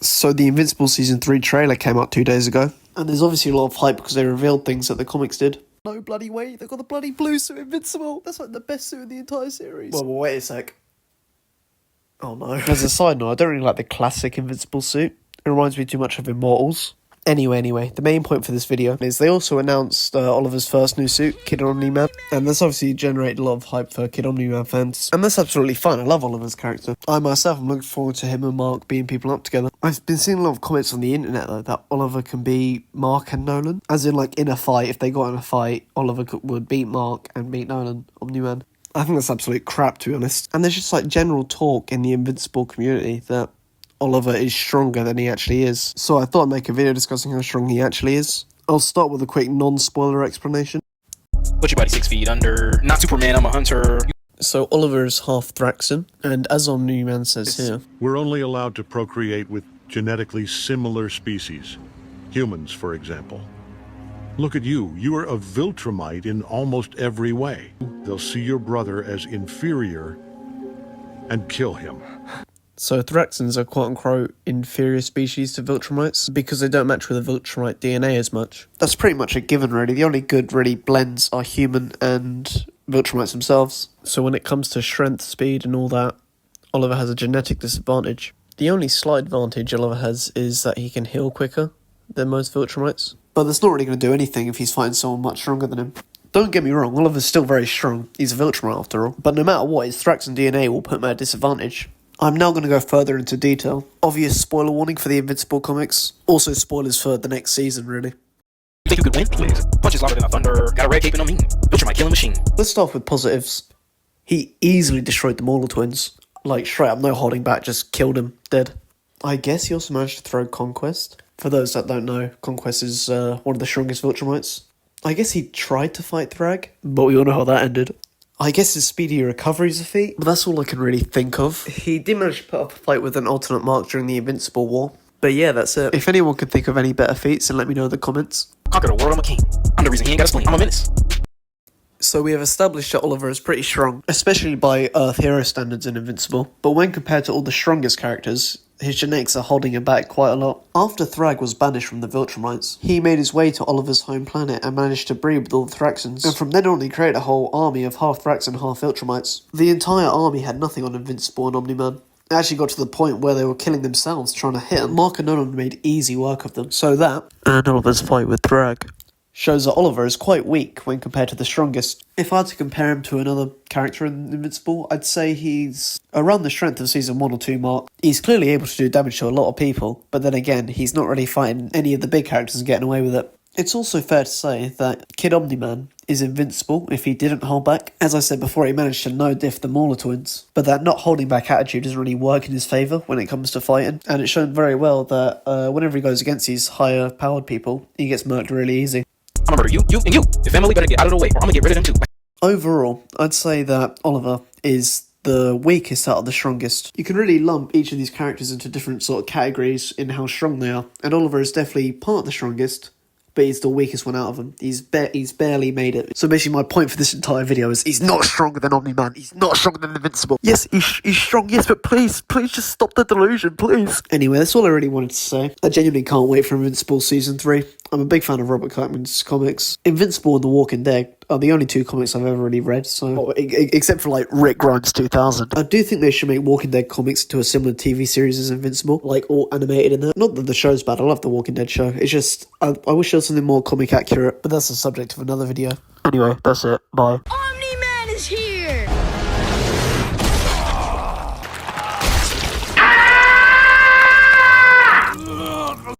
So the Invincible Season 3 trailer came out 2 days ago, and there's obviously a lot of hype because they revealed things that the comics did. No bloody way, they've got the bloody blue suit Invincible! That's like the best suit in the entire series. Well, wait a sec. Oh no. As a side note, I don't really like the classic Invincible suit. It reminds me too much of Immortals. Anyway, the main point for this video is they also announced Oliver's first new suit, Kid Omni-Man, and this obviously generated a lot of hype for Kid Omni-Man fans, and that's absolutely fine. I love Oliver's character. I myself am looking forward to him and Mark being people up together. I've been seeing a lot of comments on the internet though that Oliver can be Mark and Nolan, as in like in a fight, if they got in a fight, Oliver would beat Mark and beat Nolan, Omni-Man. I think that's absolute crap, to be honest. And there's just like general talk in the Invincible community that Oliver is stronger than he actually is. So I thought I'd make a video discussing how strong he actually is. I'll start with a quick non-spoiler explanation. Put your body 6 feet under. Not Superman, I'm a hunter. So Oliver is half Thraxan, and as Omni-Man says here, we're only allowed to procreate with genetically similar species. Humans, for example. Look at you. You are a Viltrumite in almost every way. They'll see your brother as inferior and kill him. So Thraxans are quote-unquote inferior species to Viltrumites because they don't match with the Viltrumite DNA as much. That's pretty much a given, really. The only good, really, blends are human and Viltrumites themselves. So when it comes to strength, speed and all that, Oliver has a genetic disadvantage. The only slight advantage Oliver has is that he can heal quicker than most Viltrumites. But that's not really going to do anything if he's fighting someone much stronger than him. Don't get me wrong, Oliver's still very strong. He's a Viltrumite after all. But no matter what, his Thraxan DNA will put him at a disadvantage. I'm now going to go further into detail. Obvious spoiler warning for the Invincible comics. Also spoilers for the next season, really. You think you could win? Please. Punches louder than a thunder. Got a red cape and on me. Butcher my killing machine. Let's start with positives. He easily destroyed the Mauler twins. Like, straight up, no holding back, just killed him, dead. I guess he also managed to throw Conquest. For those that don't know, Conquest is one of the strongest Viltrumites. I guess he tried to fight Thrag, but we all know how that ended. I guess his speedy recovery is a feat, but that's all I can really think of. He did manage to put up a fight with an alternate Mark during the Invincible War. But yeah, that's it. If anyone can think of any better feats, then let me know in the comments. Conquer the world, I'm a king. I'm the reason he ain't got a spleen. I'm a menace. So we have established that Oliver is pretty strong, especially by Earth hero standards in Invincible. But when compared to all the strongest characters, his genetics are holding him back quite a lot. After Thrag was banished from the Viltrumites, he made his way to Oliver's home planet and managed to breed with all the Thraxans, and from then on he created a whole army of half Thraxan, half Viltrumites. The entire army had nothing on Invincible and Omni-Man. It actually got to the point where they were killing themselves trying to hit him. Mark and Nolan made easy work of them. So that, and Oliver's fight with Thrag, shows that Oliver is quite weak when compared to the strongest. If I had to compare him to another character in Invincible, I'd say he's around the strength of Season 1 or 2 Mark. He's clearly able to do damage to a lot of people, but then again, he's not really fighting any of the big characters and getting away with it. It's also fair to say that Kid Omni-Man is invincible if he didn't hold back. As I said before, he managed to no-diff the Mauler twins, but that not holding back attitude doesn't really work in his favour when it comes to fighting, and it's shown very well that whenever he goes against these higher-powered people, he gets murked really easy. I'm gonna murder you, and you. Your family better get out of the way, or I'm gonna get rid of them too. Overall, I'd say that Oliver is the weakest out of the strongest. You can really lump each of these characters into different sort of categories in how strong they are, and Oliver is definitely part of the strongest, but he's the weakest one out of them. He's barely made it. So basically my point for this entire video is he's not stronger than Omni-Man. He's not stronger than Invincible. Yes, he's strong, yes, but please just stop the delusion, please. Anyway, that's all I really wanted to say. I genuinely can't wait for Invincible Season 3. I'm a big fan of Robert Kirkman's comics. Invincible and The Walking Dead are the only two comics I've ever really read, so except for like Rick Grimes 2000. I do think they should make Walking Dead comics to a similar TV series as Invincible, like all animated in there. Not that the show's bad, I love The Walking Dead show. It's just, I wish there was something more comic accurate, but that's the subject of another video. Anyway, that's it. Bye. Omni-Man is here!